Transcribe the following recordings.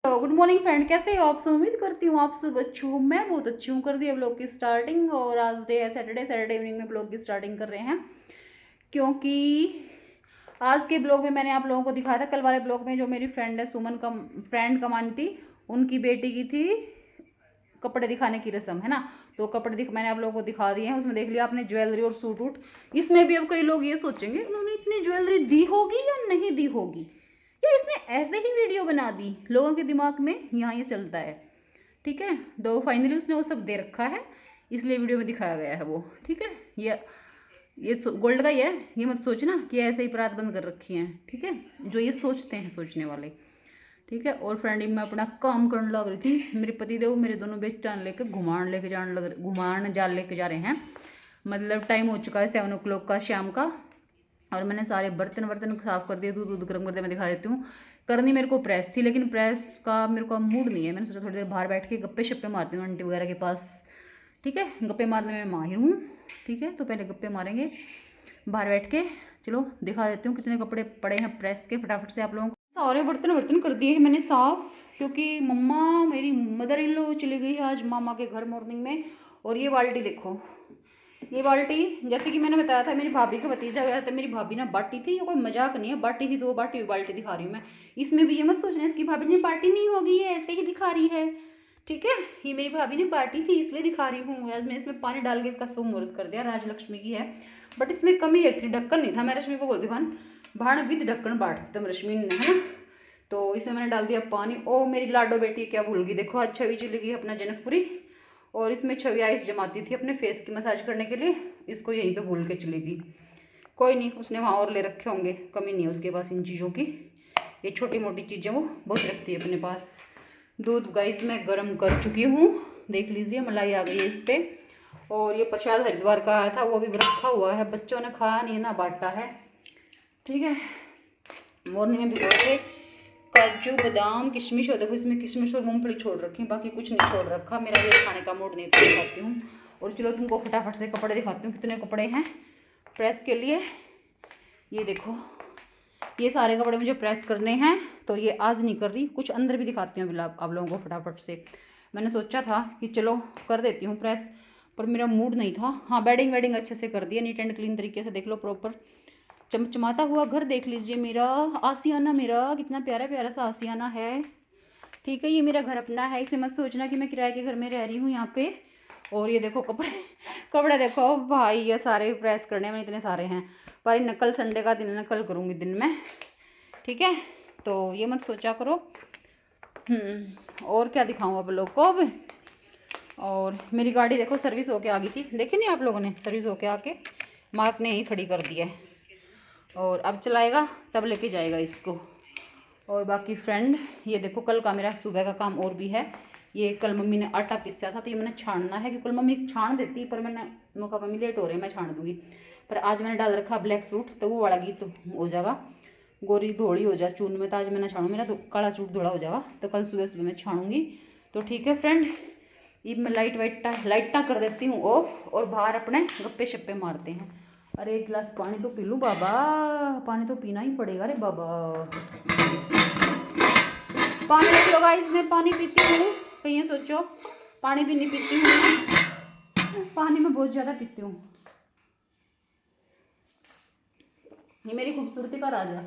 Good morning friend, कैसे हो आप सब। उम्मीद करती हूँ आप सब अच्छे हो। मैं बहुत अच्छी हूँ। कर दिया ब्लॉग की स्टार्टिंग और आज डे है सैटरडे। सैटरडे इवनिंग में ब्लॉग की स्टार्टिंग कर रहे हैं क्योंकि आज के ब्लॉग में मैंने आप लोगों को दिखाया था। कल वाले ब्लॉग में जो मेरी फ्रेंड है सुमन का फ्रेंड कमानी थी, उनकी बेटी की थी कपड़े दिखाने की रस्म, है ना। तो कपड़े मैंने आप लोगों को दिखा दिए हैं। उसमें देख लिया आपने ज्वेलरी और सूट वूट। इसमें भी अब कई लोग ये सोचेंगे उन्होंने इतनी ज्वेलरी दी होगी या नहीं दी होगी, या इसने ऐसे ही वीडियो बना दी। लोगों के दिमाग में यहाँ ये चलता है, ठीक है। तो फाइनली उसने वो सब दे रखा है, इसलिए वीडियो में दिखाया गया है वो, ठीक है। ये गोल्ड का ही है, ये मत सोचना कि ऐसे ही परात बंद कर रखी हैं, ठीक है। जो ये सोचते हैं सोचने वाले, ठीक है। और फ्रेंड मैं अपना काम करने लग रही थी। मेरे पति देव मेरे दोनों बेटा लेके घुमान लेके जा रहे हैं। मतलब टाइम हो चुका है 7 o'clock का शाम का। और मैंने सारे बर्तन वर्तन साफ़ कर दिए, दूध दूध गर्म कर दिया। मैं दिखा देती हूँ। करनी मेरे को प्रेस थी, लेकिन प्रेस का मेरे को मूड नहीं है। मैंने सोचा थोड़ी देर बाहर बैठ के गप्पे शप्पे मारती हूँ आंटी वगैरह के पास, ठीक है। गप्पे मारने में माहिर हूँ, ठीक है। तो पहले गप्पे मारेंगे बाहर बैठ के। चलो दिखा देती हूँ कितने कपड़े पड़े हैं प्रेस के, फटाफट से आप लोगों को। सारे बर्तन वर्तन कर दिए हैं मैंने साफ़, क्योंकि मम्मा मेरी मदर इन लॉ चली गई है आज मामा के घर मॉर्निंग में। और ये बाल्टी देखो, ये बाल्टी जैसे कि मैंने बताया था मेरी भाभी का भतीजा हुआ था, मेरी भाभी ना बाटी थी। ये कोई मजाक नहीं है, बाटी थी। तो वो बाटी हुई बाल्टी दिखा रही हूँ मैं। इसमें भी ये मत सोचना इसकी भाभी ने बाटी नहीं होगी, ये ऐसे ही दिखा रही है, ठीक है। ये मेरी भाभी ने बाटी थी इसलिए दिखा रही हूँ। आज मैं इसमें पानी डाल के इसका शुभ मुहूर्त कर दिया। राजलक्ष्मी की है, बट इसमें कमी एक थी, ढक्कन नहीं था। मैं रश्मि को बोलती भान भाण विद ढक्कन बांटती तुम रश्मि ने, है ना। तो इसमें मैंने डाल दिया पानी। ओ मेरी लाडो बेटी क्या भूल गई, देखो आज छवि चली गई अपना जनकपुरी। और इसमें छवि आइस जमाती थी अपने फेस की मसाज करने के लिए, इसको यहीं पे भूल के चलेगी। कोई नहीं, उसने वहाँ और ले रखे होंगे, कमी नहीं है उसके पास इन चीज़ों की। ये छोटी मोटी चीज़ें वो बहुत रखती है अपने पास। दूध गाइस मैं गर्म कर चुकी हूँ, देख लीजिए मलाई आ गई है इस पर। और ये प्रसाद हरिद्वार का आया था, वो भी रखा हुआ है, बच्चों ने खाया नहीं है ना, बांटा है, ठीक है। मॉर्निंग में भिगो के काजू बादाम किशमिश, और देखो इसमें किशमिश और मूंगफली छोड़ रखी, बाकी कुछ नहीं छोड़ रखा। मेरा ये खाने का मूड नहीं, तो दिखाती हूँ। और चलो तुमको फटाफट से कपड़े दिखाती हूँ कितने कपड़े हैं प्रेस के लिए। ये देखो, ये सारे कपड़े मुझे प्रेस करने हैं, तो ये आज नहीं कर रही। कुछ अंदर भी दिखाती हूँ बिल्कुल आप लोगों को फटाफट से। मैंने सोचा था कि चलो कर देती हूँ प्रेस, पर मेरा मूड नहीं था। हाँ बेडिंग वेडिंग अच्छे से कर दिया, नीट एंड क्लीन तरीके से, देख लो प्रॉपर चमचमाता हुआ घर। देख लीजिए मेरा आसियाना, मेरा कितना प्यारा प्यारा सा आसियाना है, ठीक है। ये मेरा घर अपना है, इसे मत सोचना कि मैं किराए के घर में रह रही हूँ यहाँ पे। और ये देखो कपड़े कपड़े देखो भाई, ये सारे प्रेस करने में इतने सारे हैं, पर नकल संडे का दिन है, नकल करूँगी दिन में, ठीक है। तो ये मत सोचा करो। और क्या दिखाऊँ आप लोग को अब। और मेरी गाड़ी देखो सर्विस होके आ गई थी, देखे नहीं आप लोगों ने, सर्विस होके आके मार्क ने ही खड़ी कर दी है। और अब चलाएगा तब लेके जाएगा इसको। और बाकी फ्रेंड ये देखो, कल का मेरा सुबह का काम और भी है। ये कल मम्मी ने आटा पीसा था, तो ये मैंने छानना है, क्योंकि कल मम्मी छान देती, पर मैंने कहा मम्मी लेट हो रहे हैं मैं छान दूँगी। पर आज मैंने डाल रखा ब्लैक सूट, तो वो वाला गीत हो जाएगा, गोरी धोड़ी हो जाए चून में। तो आज मैंने छानू, मेरा तो काला सूट धोड़ा हो जाएगा, तो कल सुबह सुबह मैं छानूँगी। तो ठीक है फ्रेंड, ये मैं लाइटा कर देती हूँ ऑफ, और बाहर अपने गप्पे शप्पे मारते हैं। अरे एक गिलास पानी तो पी लूँ बाबा, पानी तो पीना ही पड़ेगा रे बाबा। पानी रख लो गाइस, मैं पानी पीती हूँ, कहीं ये सोचो पानी भी नहीं पीती हूँ। पानी में बहुत ज़्यादा पीती हूँ, ये मेरी खूबसूरती का राज है।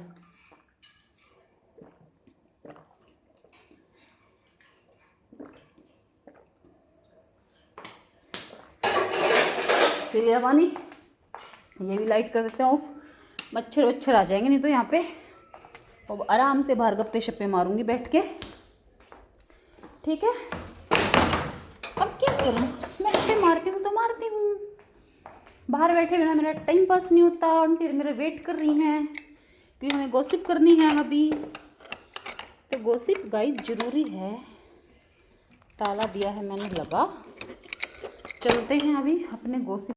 फिर यह पानी, ये भी लाइट कर देते हैं ऑफ, मच्छर वच्छर आ जाएंगे नहीं तो यहाँ पे। और आराम से बाहर गप्पे शप्पे मारूंगी बैठ के, ठीक है। अब क्या करूँ, मैं गप्पे मारती हूँ तो मारती हूँ, बाहर बैठे बिना मेरा टाइम पास नहीं होता। आंटी मेरा वेट कर रही हैं कि हमें गॉसिप करनी है अभी, तो गॉसिप गाइस ज़रूरी है। ताला दिया है मैंने लगा, चलते हैं अभी अपने गॉसिप।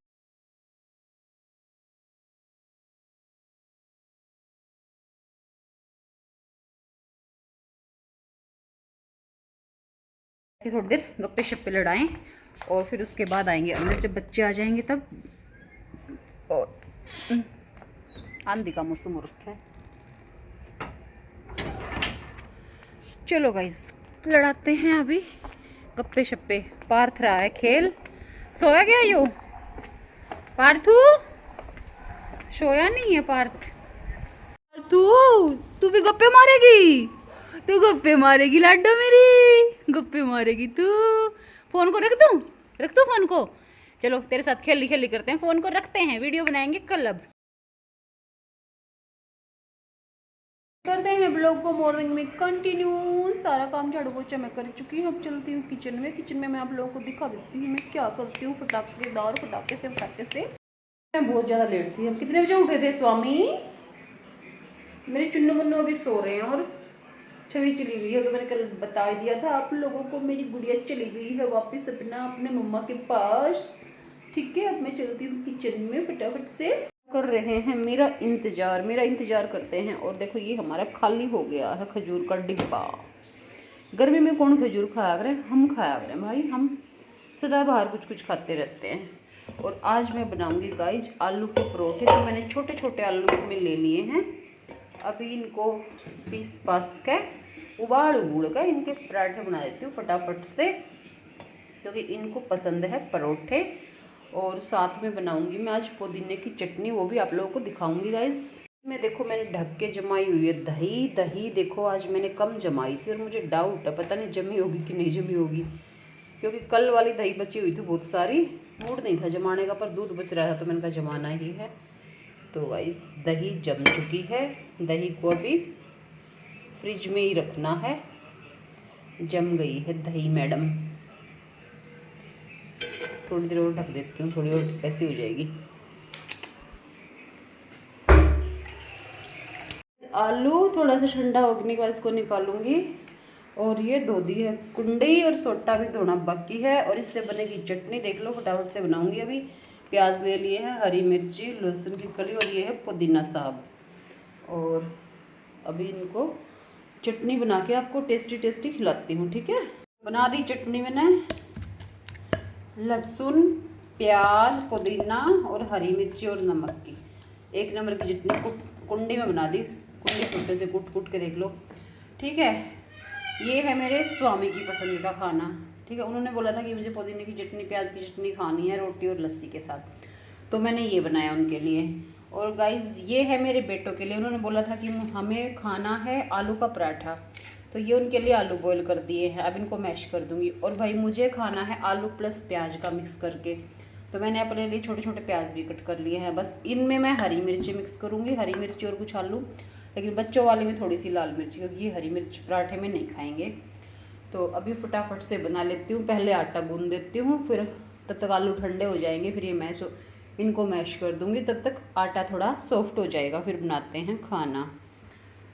थोड़ी देर गप्पे शप्पे लड़ाएं, और फिर उसके बाद आएंगे अंदर, जब बच्चे आ जाएंगे तब। और आंधी का मौसम हो रखा है। चलो गाइस लड़ाते हैं अभी गप्पे शप्पे। पार्थ रहा है खेल। सोया गया यो पार्थू? सोया नहीं है पार्थ। तू तू भी गप्पे मारेगी? तू गप्पे मारेगी लाडो मेरी, गप्पे मारेगी तू। फोन को रख दू फोन को। चलो तेरे साथ खेली खेली करते हैं, फोन को रखते हैं, वीडियो बनाएंगे कल। अब करते हैं ब्लॉग को मॉर्निंग में कंटिन्यू। सारा काम झाड़ू पोछा मैं कर चुकी हूँ। अब चलती हूँ किचन में। किचन में मैं आप लोगों को दिखा देती हूँ मैं क्या करती हूँ फटाके से। मैं बहुत ज़्यादा लेट थी। अब कितने बजे उठे थे स्वामी? मेरे चुन्नू मुन्नू अभी सो रहे हैं और छवि चली गई है। तो मैंने कल बता दिया था आप लोगों को, मेरी गुड़िया चली गई है वापस अपने मम्मा के पास। ठीक है, अब मैं चलती हूँ किचन में फटाफट से। कर रहे हैं मेरा इंतजार करते हैं। और देखो ये हमारा खाली हो गया है खजूर का डिब्बा। गर्मी में कौन खजूर खाया करें, हम खाया करें भाई, हम सदा बाहर कुछ खाते रहते हैं। और आज मैं बनाऊंगी गाइज आलू के परोठे। तो मैंने छोटे छोटे आलू इसमें ले लिए हैं। अभी इनको पीस पास के उबाल कर इनके पराठे बना देती हूँ फटाफट से, क्योंकि इनको पसंद है परोठे। और साथ में बनाऊंगी मैं आज पुदीने की चटनी, वो भी आप लोगों को दिखाऊंगी गाइज। मैं देखो मैंने ढक के जमाई हुई है दही देखो आज मैंने कम जमाई थी। और मुझे डाउट है पता नहीं जमी होगी कि नहीं जमी होगी, क्योंकि कल वाली दही बची हुई थी बहुत सारी। मूड नहीं था जमाने का, पर दूध बच रहा था तो मैंने कहा जमाना ही है। तो गाइस दही जम चुकी है। दही को अभी फ्रिज में ही रखना है। जम गई है दही मैडम। थोड़ी देर और ढक देती हूँ, थोड़ी और ऐसी हो जाएगी। आलू थोड़ा सा ठंडा होने के बाद इसको निकालूंगी। और ये धो दी है कुंडी, और सोटा भी धोना बाकी है। और इससे बनेगी चटनी, देख लो फटाफट से बनाऊंगी। अभी प्याज ले लिए हैं, हरी मिर्ची, लहसुन की कली, और ये है पुदीना साहब। और अभी इनको चटनी बना के आपको टेस्टी खिलाती हूँ, ठीक है। बना दी चटनी मैंने, लहसुन, प्याज, पुदीना और हरी मिर्ची और नमक की 1 नंबर की चटनी कुंडी में बना दी। कुंडी छोटे से कूट के देख लो, ठीक है। ये है मेरे स्वामी की पसंद का खाना, ठीक है। उन्होंने बोला था कि मुझे पुदीने की चटनी, प्याज की चटनी खानी है रोटी और लस्सी के साथ, तो मैंने ये बनाया उनके लिए। और गाइस ये है मेरे बेटों के लिए। उन्होंने बोला था कि हमें खाना है आलू का पराठा, तो ये उनके लिए आलू बॉईल कर दिए हैं। अब इनको मैश कर दूंगी। और भाई मुझे खाना है आलू प्लस प्याज का मिक्स करके, तो मैंने अपने लिए छोटे छोटे प्याज भी कट कर लिए हैं। बस इनमें मैं हरी मिर्ची मिक्स करूँगी, हरी मिर्ची और कुछ आलू, लेकिन बच्चों वाले में थोड़ी सी लाल मिर्ची, क्योंकि ये हरी मिर्च पराठे में नहीं खाएंगे। तो अभी फटाफट से बना लेती हूँ। पहले आटा गूंद देती हूँ, फिर तब तक आलू ठंडे हो जाएंगे, फिर ये इनको मैश कर दूँगी। तब तक आटा थोड़ा सॉफ्ट हो जाएगा, फिर बनाते हैं खाना।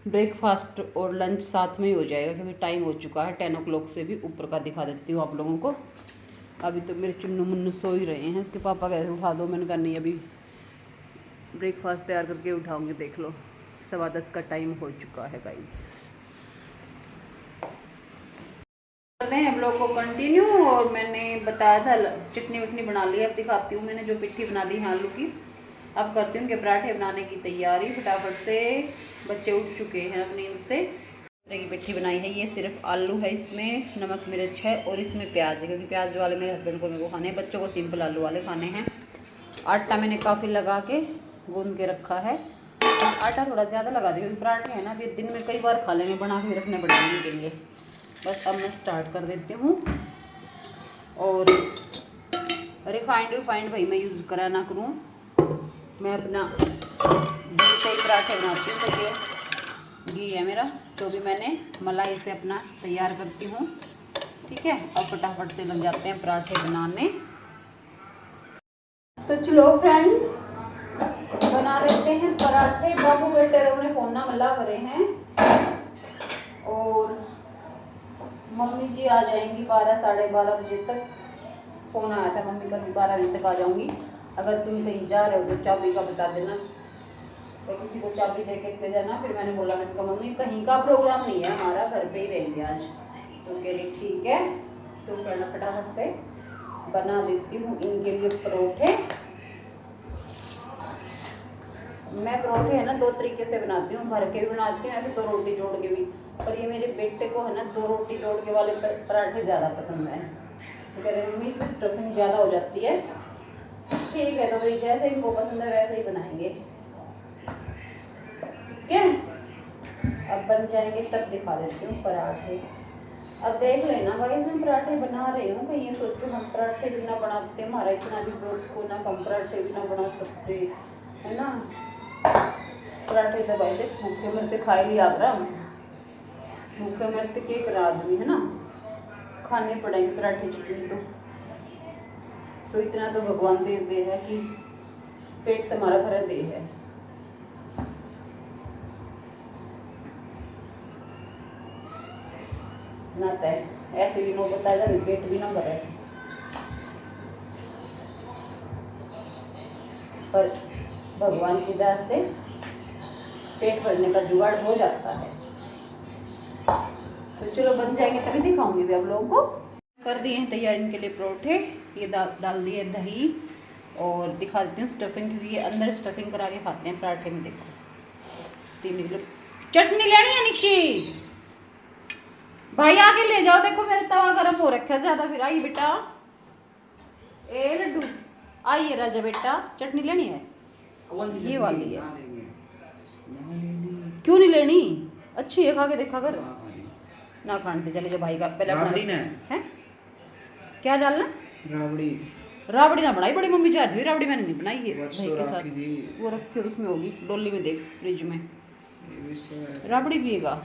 ब्रेकफास्ट और लंच साथ में ही हो जाएगा, क्योंकि टाइम हो चुका है 10 o'clock से भी ऊपर का दिखा देती हूँ आप लोगों को। अभी तो मेरे चुन्नू मुन्नू सो ही रहे हैं। उसके पापा कह रहे उठा दो, मैंने कहा नहीं, अभी ब्रेकफास्ट तैयार करके उठाऊँगी। देख लो 10:15 का टाइम हो चुका है गाइस। करते हैं ब्लॉग को कंटिन्यू। और मैंने बताया था चटनी वटनी बना ली, अब दिखाती हूँ मैंने जो पिट्ठी बना दी है आलू की। अब करती हूँ कि पराठे बनाने की तैयारी फटाफट से। बच्चे उठ चुके हैं अपनी इनसे। तरह की पिट्ठी बनाई है। ये सिर्फ आलू है, इसमें नमक मिर्च है और इसमें प्याज है, क्योंकि प्याज वाले मेरे हस्बैंड को मेरे को खाने हैं, बच्चों को सिंपल आलू वाले खाने हैं। आटा मैंने काफ़ी लगा के गूंद के रखा है। आटा थोड़ा ज़्यादा लगा दिया, क्योंकि पराठे हैं ना, फिर दिन में कई बार खा लेंगे, बना के रखने पड़ेंगे के लिए। बस अब मैं स्टार्ट कर देती हूँ। और रिफाइंड भाई मैं यूज़ करा ना करूँ, मैं अपना घी से ही पराठे बनाती हूँ। तो ये घी है मेरा, तो भी मैंने मलाई से अपना तैयार करती हूँ, ठीक है। अब फटाफट से लग जाते हैं पराठे बनाने। तो चलो फ्रेंड बना लेते हैं पराठे। बाबू बेटे उन्हें फोन ना मिला करे हैं, और मम्मी जी आ जाएंगी 12 साढ़े 12 बजे तक। फ़ोन आया था मम्मी का कि 12 बजे तक आ जाऊंगी। अगर तुम कहीं जा रहे हो तो चाबी का बता देना, तो किसी को चाबी दे के चले जाना। फिर मैंने बोला, मैंने कहा मम्मी कहीं का प्रोग्राम नहीं है हमारा, घर पे ही रहेंगे आज। तो कह रही ठीक है। तो फटाफट से बना देती हूँ इनके लिए परोठे। मैं परोठे है ना 2 तरीके से बनाती हूँ, भर के भी बनाती हूँ, या फिर 2 रोटी जोड़ के भी। पर ये मेरे बेटे को है ना 2 रोटी तोड़ के वाले पराठे ज़्यादा पसंद है। तो कह रहे मम्मी इसमें स्टफिंग ज़्यादा हो जाती है। ठीक है, तो भाई जैसे इनको पसंद है वैसे ही बनाएंगे। ठीक है, अब बन जाएंगे तब दिखा देती हूँ पराठे। अब देख लेना भाई, मैं पराठे बना रही हूँ, कहीं ये सोचो हम पराठे भी ना बनाते, हमारा इतना भी दोस्त को ना हम पराठे भी ना बना सकते, है ना। पराठे तो भाई देख भूखे मरते खाए लिया भूखे मरते के करा आदमी, है ना, खाने पड़ेंगे पराठे चटनी तो इतना तो भगवान दे है कि पेट तुम्हारा भरा दे है। ना तय ऐसे भी नो बताएगा भी पेट भी ना भरे, पर भगवान की दया से पेट भरने का जुगाड़ हो जाता है। तो चलो बन जाएंगे तभी दिखाऊंगी भी आप लोगों को। कर दिए हैं तैयार इनके लिए परोठे, ये डाल दिए दही और दिखा देती हूँ स्टफिंग, क्योंकि ये अंदर स्टफिंग करा के खाते हैं पराठे में। देखो स्टीम निकलो। चटनी लेनी है निक्षी भाई, आके ले जाओ। देखो मेरा तवा गर्म हो रखा है ज़्यादा, फिर आइए बेटा। ए लड्डू आइए राजा बेटा, चटनी लेनी है? ये वाली है। क्यों नहीं लेनी? अच्छी है, खा के देखा कर। ना खाने चले जो भाई का पहले राबड़ी ना है। क्या डालना? राबड़ी ना बनाई, बड़ी मम्मी जा रही है। राबड़ी मैंने नहीं बनाई है भाई के साथ, वो रखी हो उसमें होगी डोली में, देख फ्रिज में राबड़ी पिएगा।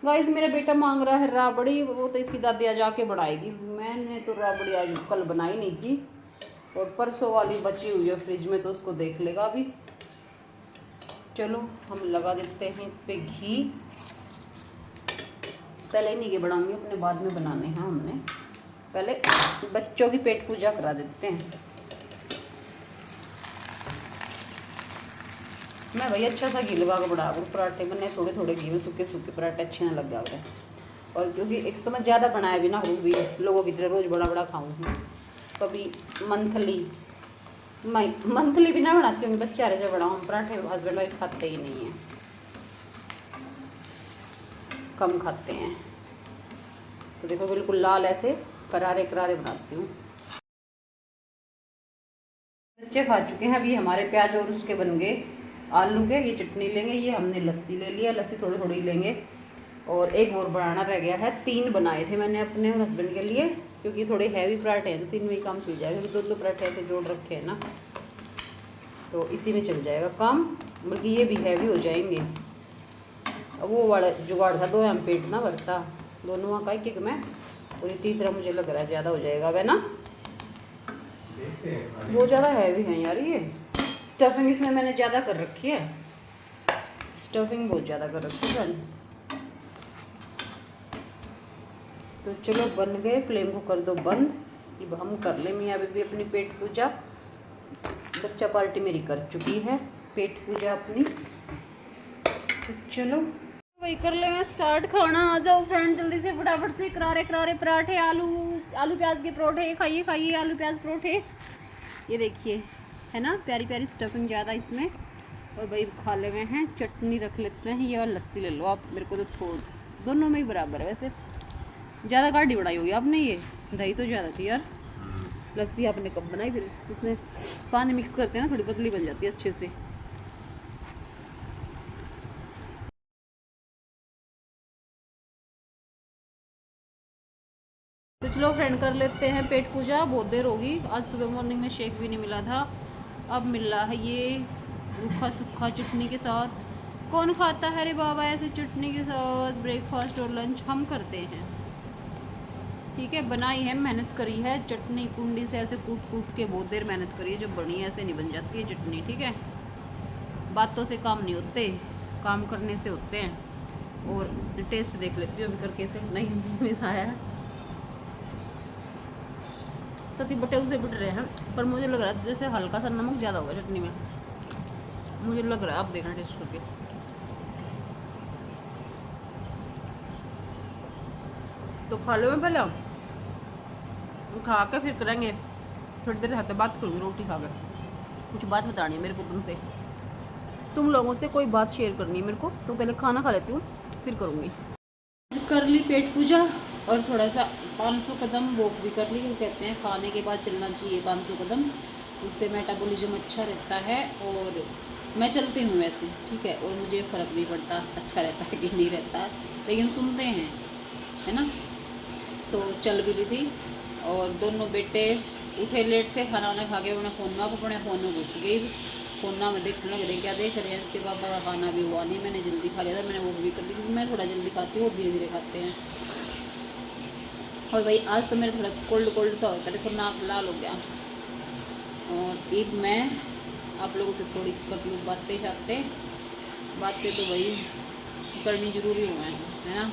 गाइस मेरा बेटा मांग रहा है राबड़ी, वो तो इसकी दादी आज आके बनाएगी। मैंने तो राबड़ी आज कल बनाई नहीं थी, और परसों वाली बची हुई है फ्रिज में, तो उसको देख लेगा अभी। चलो हम लगा देते हैं इस पर घी। पहले ही नहीं के बनाऊंगी, अपने बाद में बनाने हैं हमने। पहले बच्चों की पेट पूजा करा देते हैं। मैं भाई अच्छा सा घी लगा कर बना करूँ पराठे, बने थोड़े थोड़े घी में, सूखे सूखे पराठे अच्छे ना लग जाते हैं। और क्योंकि एक तो मैं ज़्यादा बनाया भी ना करूँ भी, लोगों की तरह रोज़ बड़ा बड़ा खाऊँ, कभी मंथली भी ना बनाती हूँ। बच्चे रहे जब बनाऊँ पराठे, हस्बैंड वाइफ खाते ही नहीं हैं, कम खाते हैं। तो देखो बिल्कुल लाल ऐसे करारे करारे बनाती हूँ। बच्चे खा चुके हैं। अभी हमारे प्याज और उसके बन गए आलू के। ये चटनी लेंगे, ये हमने लस्सी ले लिया, लस्सी थोड़ी थोड़ी लेंगे। और एक और बनाना रह गया है। 3 बनाए थे मैंने अपने और हस्बैंड के लिए, क्योंकि थोड़े हैवी पराठे हैं, तो 3 में ही काम चल जाएगा, क्योंकि 2 पराठे ऐसे जोड़ रखे हैं ना, तो इसी में चल जाएगा काम। बल्कि ये भी हैवी हो जाएंगे। अब वो वाला जुगाड़ था 2 हम पेट ना भरता, दोनों का एक में, और ये तीसरा मुझे लग रहा है ज़्यादा हो जाएगा, वह ना बहुत ज़्यादा हैवी है यार। ये स्टफिंग इसमें मैंने ज़्यादा कर रखी है, स्टफिंग बहुत ज़्यादा कर रखी है। तो चलो बन गए, फ्लेम को कर दो बंद। अब हम कर ले मियाँ बीबी अपनी पेट पूजा। बच्चा पार्टी मेरी कर चुकी है पेट पूजा अपनी। तो चलो वही कर ले स्टार्ट खाना। आ जाओ फ्रेंड जल्दी से फटाफट से। करारे करारे पराठे, आलू प्याज के परोठे, खाइए खाइए आलू प्याज परोठे। ये देखिए है ना, प्यारी प्यारी स्टफिंग ज़्यादा इसमें। और भाई खा ले हुए हैं, चटनी रख लेते हैं, ये और लस्सी ले लो आप। मेरे को तो दोनों में ही बराबर है। वैसे ज़्यादा गाढ़ी बनाई होगी आपने, ये दही तो ज़्यादा थी यार। लस्सी आपने कब बनाई? फिर इसमें पानी मिक्स करते हैं ना, थोड़ी पतली बन जाती है अच्छे से। तो चलो फ्रेंड कर लेते हैं पेट पूजा। बहुत देर होगी, आज सुबह मॉर्निंग में शेक भी नहीं मिला था, अब मिल रहा है ये रूखा सूखा चटनी के साथ। कौन खाता है रे बाबा ऐसे चटनी के साथ ब्रेकफास्ट और लंच? हम करते हैं। ठीक है, बनाई है, मेहनत करी है, चटनी कुंडी से ऐसे कूट कूट के बहुत देर मेहनत करी है। जब बनी है ऐसे नहीं बन जाती है चटनी। ठीक है, बातों से काम नहीं होते, काम करने से होते हैं। और टेस्ट देख लेती हूँ अभी करके से, नहीं मिस आया है तो बटे उसे बिट रहे हैं। पर मुझे लग रहा है जैसे हल्का सा नमक ज़्यादा होगा चटनी में, मुझे लग रहा है। आप देखना टेस्ट करके। तो खा लो, मैं पहले खा के फिर करेंगे थोड़ी देर से बात करूँगी रोटी खा कर। कुछ बात बतानी है मेरे को तुमसे, तुम लोगों से कोई बात शेयर करनी है मेरे को। तो पहले खाना खा लेती हूँ फिर करूँगी। कर ली पेट पूजा और थोड़ा सा 500 कदम वॉक भी कर ली, क्योंकि कहते हैं खाने के बाद चलना चाहिए 500 कदम, उससे मेटाबॉलिज्म अच्छा रहता है। और मैं चलती हूँ वैसे, ठीक है, और मुझे फ़र्क नहीं पड़ता अच्छा रहता है कि नहीं रहता, लेकिन सुनते हैं, है ना। तो चल भी रही थी और दोनों बेटे उठे लेट थे, खाना वाना खा के उन्हें फ़ोन में अपने फ़ोन में घुस गई, फ़ोन में देखने लग रहे क्या देख रहे हैं। इसके पापा का खाना भी हुआ नहीं, मैंने जल्दी खा लिया था, मैंने वो भी कर ली, क्योंकि मैं थोड़ा जल्दी खाती हूँ, धीरे धीरे खाते हैं। और भाई आज तो मेरा थोड़ा कोल्ड कोल्ड सा होता है, देखो नाक लाल हो गया। और एक मैं आप लोगों से थोड़ी कर लूँ बातें तो भाई करनी ज़रूरी हुआ है ना।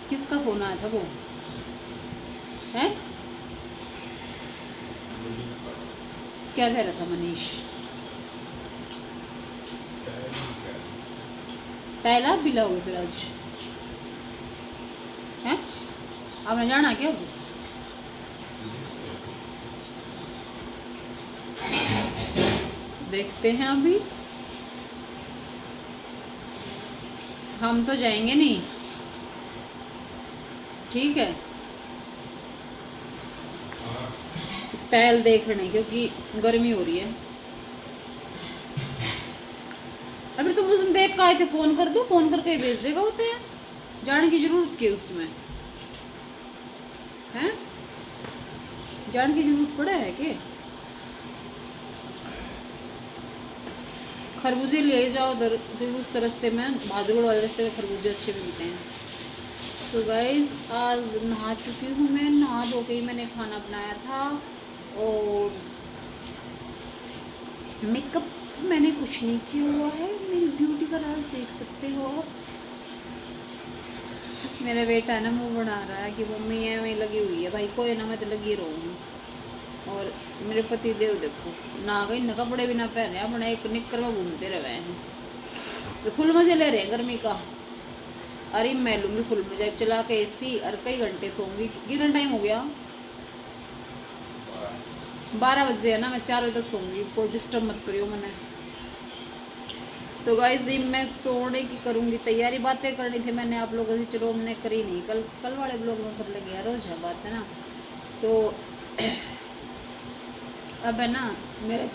किसका फ़ोन आया था वो है, क्या कह रहा था मनीष? पहला बिला हो गया फिर आज है, आपने जाना क्या? देखते हैं अभी, हम तो जाएंगे नहीं, ठीक है, टहल देखने, क्योंकि गर्मी हो रही है। अभी तुम उस दिन देख का आए थे, फोन कर दो, फोन करके भेज देगा, होते हैं जाने की जरूरत क्या उसमें है, जाने की जरूरत पड़ा है कि खरबूजे ले जाओ उधर उस रास्ते में, बहादुरगढ़ वाले रास्ते में खरबूजे अच्छे मिलते हैं। तो गाइज आज नहा चुकी हूँ मैं, नहा धो के ही मैंने खाना बनाया था। और मेकअप मैंने कुछ नहीं किया हुआ है, मेरी ब्यूटी का राज देख सकते हो आप। मेरा बेटा है ना मुँह बना रहा है कि मम्मी है वहीं लगी हुई है, भाई कोई ना, मैं तो लगी रहूँगी। और मेरे पति देव देखो ना गई न कपड़े भी ना पहने, अपने एक निक्कर में घूमते रहे हैं, तो फुल मजे ले रहे हैं गर्मी का। अरे मैं लूँगी फुल मजा चला के एसी, और कई घंटे सोऊंगी। कितना टाइम हो गया? 12 बजे है ना, मैं 4 बजे तक सोऊंगी, कोई डिस्टर्ब मत करियो मैंने। तो गाइस मैं सोने की करूँगी तैयारी, बातें करनी थी मैंने आप लोगों से, चलो हमने करी नहीं, कल वाले ब्लॉग में कर लेंगे यार, रोज है बात है ना। तो अब है ना मेरा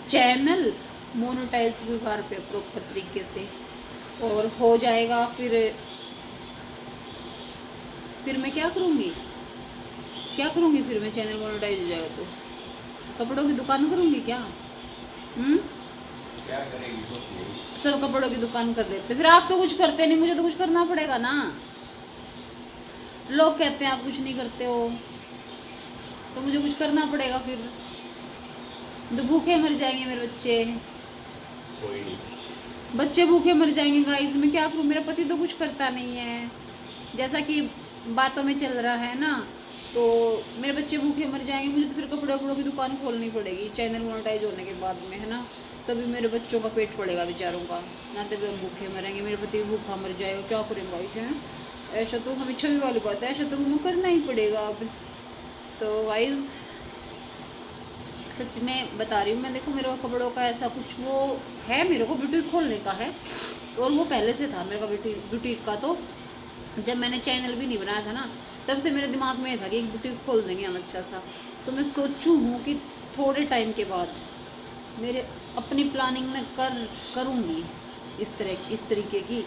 चैनल मोनेटाइज व्यवहार पे प्रॉपर तरीके से और हो जाएगा, फिर मैं क्या करूँगी फिर मैं चैनल मोनेटाइज हो जाएगा तो कपड़ों की दुकान करूँगी क्या? क्या करेगी? सब कपड़ों की दुकान कर देते, फिर आप तो कुछ करते नहीं, मुझे तो कुछ करना पड़ेगा ना। लोग कहते हैं आप कुछ नहीं करते हो, तो मुझे कुछ करना पड़ेगा, फिर तो भूखे मर जाएंगे मेरे बच्चे, कोई नहीं, बच्चे भूखे मर जाएंगे गाइस, मैं क्या करूँ? मेरा पति तो कुछ करता नहीं है, जैसा कि बातों में चल रहा है ना, तो मेरे बच्चे भूखे मर जाएंगे, मुझे तो फिर कपड़ों की दुकान खोलनी पड़ेगी चैनल मोनेटाइज होने के बाद में, है ना। तभी मेरे बच्चों का पेट पड़ेगा बेचारों का, ना तभी हम भूखे मरेंगे, मेरे पति भी भूखा मर जाएगा, क्या करेंगे भाई है? ऐसा तो हमें छवि वाली बात है, ऐसा तो हमें करना ही पड़ेगा अब। तो वाइज सच में बता रही हूँ मैं, देखो मेरे को कपड़ों का ऐसा कुछ वो है, मेरे को बुटीक खोलने का है, और वो पहले से था मेरे का बुटीक का। तो जब मैंने चैनल भी नहीं बनाया था ना, तब से मेरे दिमाग में था कि एक बुटीक खोल देंगे हम अच्छा सा। तो मैं सोचूँ हूँ कि थोड़े टाइम के बाद मेरे अपनी प्लानिंग में करूँगी इस तरीके की,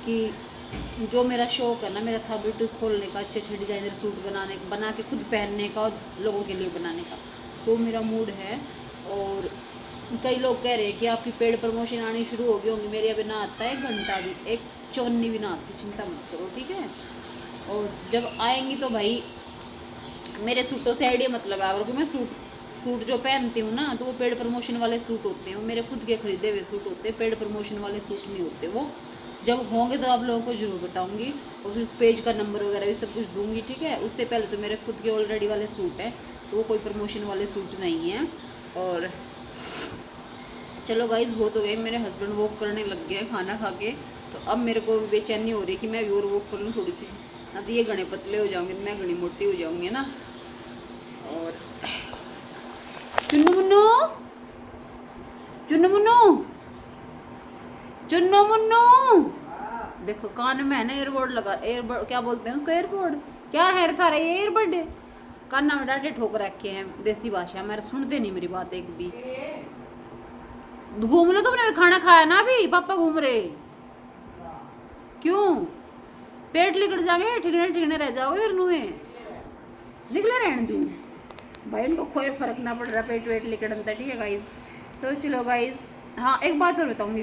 कि जो मेरा शौक़ है ना, मेरा था बुटीक खोलने का, अच्छे अच्छे डिज़ाइनर सूट बना के खुद पहनने का और लोगों के लिए बनाने का, तो मेरा मूड है। और कई लोग कह रहे हैं कि आपकी पेड प्रमोशन आनी शुरू हो गई होंगी, मेरे अभी ना आता है 1 घंटा भी, 1 चौन्नी भी ना आती, चिंता मत करो, ठीक है। और जब आएंगी तो भाई मेरे सूटों से आइडिया मत लगा करो, क्योंकि मैं सूट जो पहनती हूँ ना, तो वो पेड प्रमोशन वाले सूट होते हैं, मेरे खुद के खरीदे हुए सूट होते हैं, पेड प्रमोशन वाले सूट नहीं होते वो। जब होंगे तो आप लोगों को ज़रूर बताऊंगी, और फिर उस पेज का नंबर वगैरह भी सब कुछ दूंगी, ठीक है। उससे पहले तो मेरे खुद के ऑलरेडी वाले सूट हैं, तो वो कोई प्रमोशन वाले सूट नहीं है। और चलो गाइस बहुत हो गए, मेरे हस्बैंड वॉक करने लग गए खाना खा के, तो अब मेरे को बेचैनी हो रही है कि मैं भी और वॉक कर लूँ थोड़ी सी, ना तो ये घने पतले हो जाऊँगे, मैं घनी मोटी हो जाऊँगी ना। और चुन्नू मुन्नू चुन्नू मुन्नू चुन्नू मुन्नू देखो कान में है ना एयरबोर्ड लगा, एयरबोर्ड क्या बोलते हैं उसको, एयरबोर्ड क्या है था रे, एयरबड कान में डाटे ठोक रखे हैं, देसी भाषा मेरे सुनते नहीं मेरी बात एक भी। घूम लो तुमने, खाना खाया ना अभी, पापा घूम रहे क्यों, पेट लिकड़ जाएंगे, ठिकने ठिकने रह जाओगे फिर नुए निकले रहने दूँ भाई, उनको कोई फर्क ना पड़ रहा पेट वेट लिकड़ता, ठीक है गाइज। तो चलो गाइज, हाँ एक बात और बताऊंगी,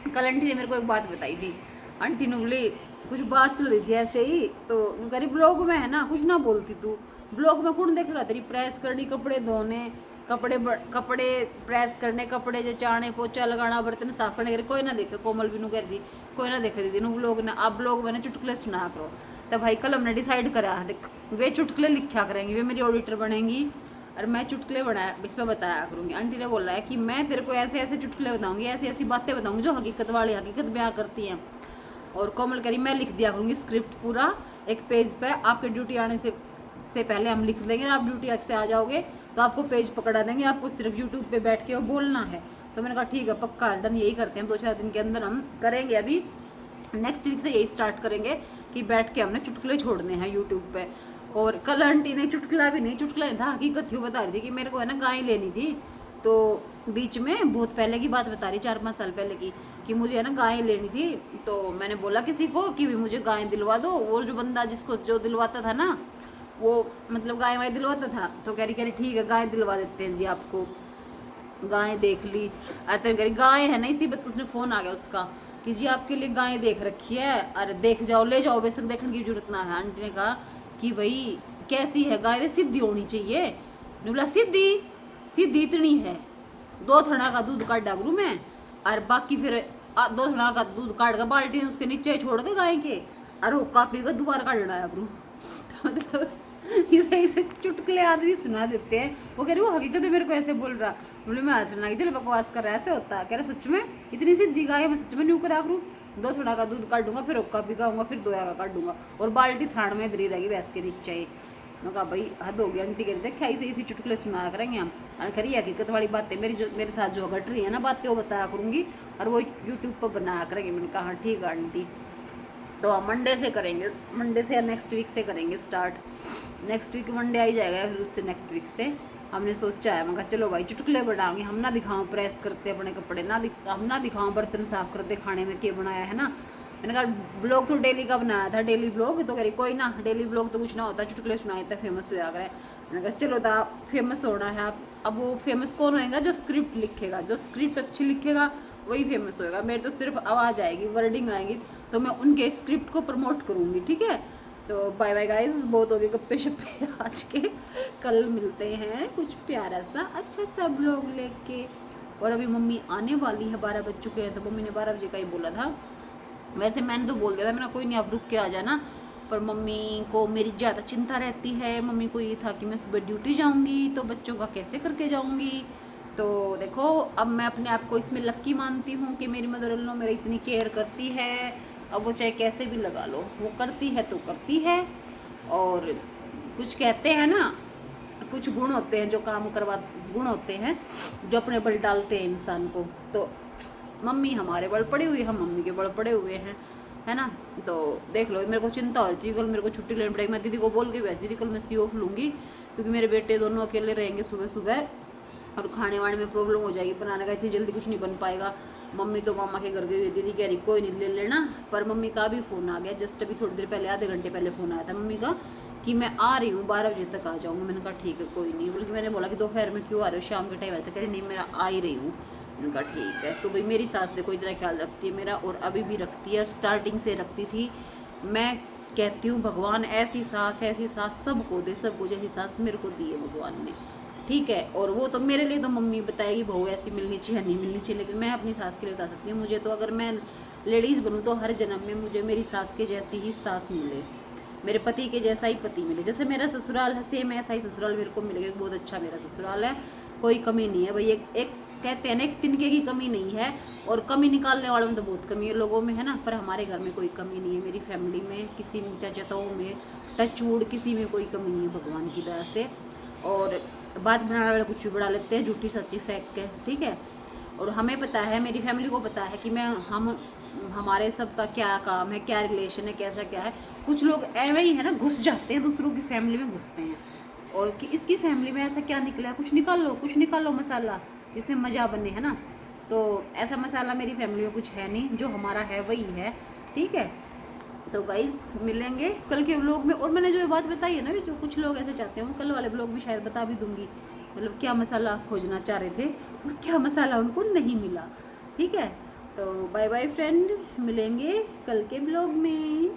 कल आंटी ने मेरे को एक बात बताई थी, आंटी ने बोली कुछ बात चल रही थी ऐसे ही, तो गरीब ब्लॉग में है ना कुछ ना बोलती तू, ब्लॉग में कौन देखेगा तेरी प्रेस करनी, कपड़े धोने, कपड़े प्रेस करने, कपड़े जो चाने, पोचा लगाना, बर्तन साफ करने, कोई ना देखे, कोमल भी नू कह दी कोई ना देखे दीदी नू ब्लॉग ने, आप ब्लॉग मैंने चुटकुले सुना करो। तो भाई कल हमने डिसाइड करा, देख वे चुटकुले लिखा करेंगी, वे मेरी ऑडिटर बनेंगी और मैं चुटकुले बनाया इस पर बताया करूँगी। आंटी ने बोला है कि मैं तेरे को ऐसे ऐसे चुटकुले बताऊँगी, ऐसी ऐसी बातें बताऊँगी जो हकीकत वाली हकीकत बयां करती हैं। और कोमल करी मैं लिख दिया करूँगी स्क्रिप्ट पूरा एक पेज पे, आपके ड्यूटी आने से पहले हम लिख देंगे, आप ड्यूटी से आ जाओगे तो आपको पेज पकड़ा देंगे, आपको सिर्फ यूट्यूब पे बैठ के वो बोलना है। तो मैंने कहा ठीक है पक्का डन, यही करते हैं, 2-4 दिन के अंदर हम करेंगे। अभी नेक्स्ट वीक से यही स्टार्ट करेंगे कि बैठ के हमने चुटकुले छोड़ने हैं यूट्यूब पे। और कल आंटी ने चुटकुला नहीं था, हकीकत थी, वो बता रही थी कि मेरे को है ना गाय लेनी थी, तो बीच में बहुत पहले की बात बता रही, 4-5 साल पहले की, कि मुझे है ना गाय लेनी थी। तो मैंने बोला किसी को कि भी मुझे गाय दिलवा दो, और जो बंदा जिसको जो दिलवाता था ना वो मतलब गाय वाय दिलवाता था, तो कह रही ठीक है गाय दिलवा देते हैं जी आपको। गाय देख ली, अरे कह रही गाय है ना, इसी बात उसने फ़ोन आ गया उसका कि जी आपके लिए गाय देख रखी है, अरे देख जाओ ले जाओ, बेशक देखने की जरूरत ना है। आंटी ने कहा कि भाई कैसी है गाय, सीधी होनी चाहिए। बोला सीधी इतनी है, 2 थना का दूध काट डागरू में, और बाकी फिर 2 थना का दूध काट का बाल्टी उसके नीचे छोड़ के गाय के, और हुक्का पी कर दोबारा काटना है करूँ। मतलब इसे चुटकुले आदमी सुना देते हैं। वो कह रही वो हकीकत है मेरे को ऐसे बोल रहा, बोले मैं आज सुना चल बकवास कर रहा है, ऐसे होता है। कह रहा सच में इतनी सीधी गाय मैं सच में नहीं करा करूँ, 2 थोड़ा का दूध काट दूंगा, फिर हुक्का पिकाऊंगा, फिर 2 का काट दूंगा, और बाल्टी थान में इधर रहेगी भैंस के नीचे। मैं कहा भाई हद हो गया। आंटी कह रही देखा इसी चुटकुले सुनाया करेंगे हम, और खरी हकीकत वाली बातें मेरे साथ जो घट रही है ना बातें वो बताया करूँगी, और वो यूट्यूब पर बनाया करेंगे। मैंने कहा ठीक है आंटी, तो मंडे से करेंगे, मंडे से या नेक्स्ट वीक से करेंगे स्टार्ट। नेक्स्ट वीक मंडे आ ही जाएगा, फिर उससे नेक्स्ट वीक से हमने सोचा है। मैं कहा चलो भाई चुटकुले बनाएंगे, हम ना दिखाओ प्रेस करते अपने कपड़े, हम ना दिखाओ बर्तन साफ करते, खाने में क्या बनाया है ना। मैंने कहा ब्लॉग तो डेली का बनाया था, डेली ब्लॉग, तो कह रही कोई ना डेली ब्लॉग तो कुछ ना होता, चुटकुले सुनाए तक फेमस हुआ करें। मैंने कहा चलो था फेमस होना है आप। अब वो फेमस कौन होएगा, जो स्क्रिप्ट लिखेगा, जो स्क्रिप्ट अच्छी लिखेगा वही फेमस होएगा। मेरे तो सिर्फ आवाज़ आएगी, वर्डिंग आएगी, तो मैं उनके स्क्रिप्ट को प्रमोट करूँगी, ठीक है। तो बाय बाय गाइस, बहुत हो गए गप्पे शप्पे आज के, कल मिलते हैं कुछ प्यारा सा अच्छा सा ब्लॉग लेके। और अभी मम्मी आने वाली है, 12 बज चुके हैं, तो मम्मी ने 12 बजे का ही बोला था। वैसे मैंने तो बोल दिया था, मैंने कोई नहीं आप रुक के आ जाना, पर मम्मी को मेरी ज़्यादा चिंता रहती है। मम्मी को ये था कि मैं सुबह ड्यूटी जाऊँगी तो बच्चों का कैसे करके जाऊँगी। तो देखो अब मैं अपने आप को इसमें लक्की मानती हूँ कि मेरी मदर इन लॉ मेरी इतनी केयर करती है। अब वो चाहे कैसे भी लगा लो, वो करती है तो करती है। और कुछ कहते हैं ना, कुछ गुण होते हैं जो काम करवा, गुण होते हैं जो अपने बल डालते हैं इंसान को। तो मम्मी हमारे बल पड़े हुए, हम मम्मी के बल पड़े हुए हैं, है ना। तो देख लो मेरे को चिंता हो रही थी, कल मेरे को छुट्टी लेनी पड़ेगी। मैं दीदी को बोल के बैठी दीदी कल मैं सी ऑफ लूँगी, क्योंकि मेरे बेटे दोनों अकेले रहेंगे सुबह सुबह, और खाने वाने में प्रॉब्लम हो जाएगी, बनाने का इतनी जल्दी कुछ नहीं बन पाएगा। मम्मी तो मामा के घर गई, दीदी कह रही कोई नहीं ले लेना। पर मम्मी का भी फ़ोन आ गया, जस्ट अभी थोड़ी देर पहले, आधे घंटे पहले फ़ोन आया था मम्मी का कि मैं आ रही हूँ, 12 बजे तक आ जाऊँगी। मैंने कहा ठीक है कोई नहीं, बल्कि मैंने बोला कि दोपहर में क्यों आ रहे हो, शाम के टाइम आए थे। कह रही नहीं मेरा आ ही रही हूँ। मैंने कहा ठीक है। तो भाई मेरी सास देखो इतना ख्याल रखती है मेरा, और अभी भी रखती है, स्टार्टिंग से रखती थी। मैं कहती हूँ भगवान ऐसी सास सबको दे, सबको जैसी सास मेरे को दी है भगवान ने, ठीक है। और वो तो मेरे लिए तो मम्मी बताएगी बहू ऐसी मिलनी चाहिए नहीं मिलनी चाहिए, लेकिन मैं अपनी सास के लिए बता सकती हूँ, मुझे तो अगर मैं लेडीज़ बनूँ तो हर जन्म में मुझे मेरी सास के जैसी ही सास मिले, मेरे पति के जैसा ही पति मिले। जैसे मेरा ससुराल है सेम ऐसा ही ससुराल मेरे को मिलेगा, बहुत अच्छा मेरा ससुराल है, कोई कमी नहीं है भाई। एक कहते हैं ना एक तिनके की कमी नहीं है, और कमी निकालने वालों में तो बहुत कमी है लोगों में, है ना। पर हमारे घर में कोई कमी नहीं है, मेरी फैमिली में किसी में चाचाओं में टचूड़ किसी में कोई कमी नहीं है भगवान की दया से। और बात बनाने वाले कुछ भी बढ़ा लेते हैं, झूठी सच्ची फेंक के, ठीक है। और हमें पता है, मेरी फैमिली को पता है कि हम हमारे सबका क्या काम है, क्या रिलेशन है, कैसा क्या है। कुछ लोग ऐवे ही है ना, घुस जाते हैं, दूसरों की फैमिली में घुसते हैं, और कि इसकी फैमिली में ऐसा क्या निकला, कुछ निकाल लो मसाला, जिससे मज़ा बने, है ना। तो ऐसा मसाला मेरी फैमिली में कुछ है नहीं, जो हमारा है वही है, ठीक है। तो गाइस मिलेंगे कल के व्लॉग में। और मैंने जो ये बात बताई है ना, जो कुछ लोग ऐसे चाहते हैं, वो कल वाले व्लॉग में शायद बता भी दूंगी, मतलब क्या मसाला खोजना चाह रहे थे और क्या मसाला उनको नहीं मिला, ठीक है। तो बाय बाय फ्रेंड, मिलेंगे कल के व्लॉग में।